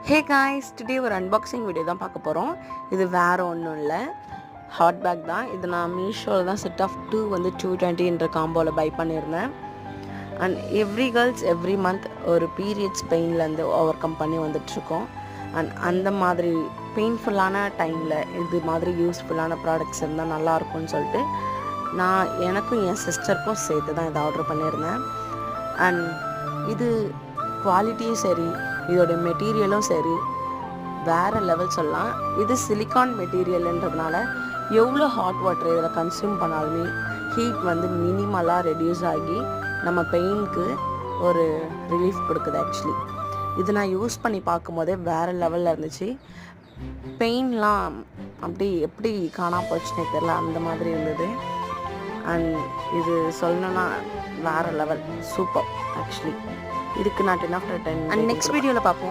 Hey guys, today ஒரு unboxing video தான் பார்க்க போகிறோம். இது வேறு ஒன்றும் இல்லை, ஹாட் பேக் தான். இது நான் மீஷோவில் தான் செட் ஆஃப் 2 வந்து 220 காம்போவில் பை பண்ணியிருந்தேன். And every girls every month ஒரு பீரியட்ஸ் பெயின்லேருந்து ஓவர் கம் பண்ணி வந்துட்டுருக்கோம். அண்ட் அந்த மாதிரி பெயின்ஃபுல்லான டைமில் இது மாதிரி யூஸ்ஃபுல்லான ப்ராடக்ட்ஸ் இருந்தால் நல்லாயிருக்கும்னு சொல்லிட்டு நான் எனக்கும் என் சிஸ்டருக்கும் சேர்த்து தான் இதை ஆர்டர் பண்ணியிருந்தேன். அண்ட் இது குவாலிட்டியும் சரி, இதோட மெட்டீரியலும் சரி வேறு லெவல் சொல்லலாம். இது சிலிக்கான் மெட்டீரியல்ன்றதுனால எவ்வளோ ஹாட் வாட்டர் இதில் கன்சியூம் பண்ணாலுமே ஹீட் வந்து மினிமலாக ரெடியூஸ் ஆகி நம்ம பெயினுக்கு ஒரு ரிலீஃப் கொடுக்குது. ஆக்சுவலி இது நான் யூஸ் பண்ணி பார்க்கும்போதே வேறு லெவலில் இருந்துச்சு. பெயின்லாம் அப்படி எப்படி காணாம போச்சுன்னே தெரில, அந்த மாதிரி இருந்தது. அண்ட் இது சொல்லணுன்னா வேறு லெவல், சூப்பர். ஆக்சுவலி இதுக்கு நான் 10 out of 10. அண்ட் நெக்ஸ்ட் வீடியோவில் பார்ப்போம்.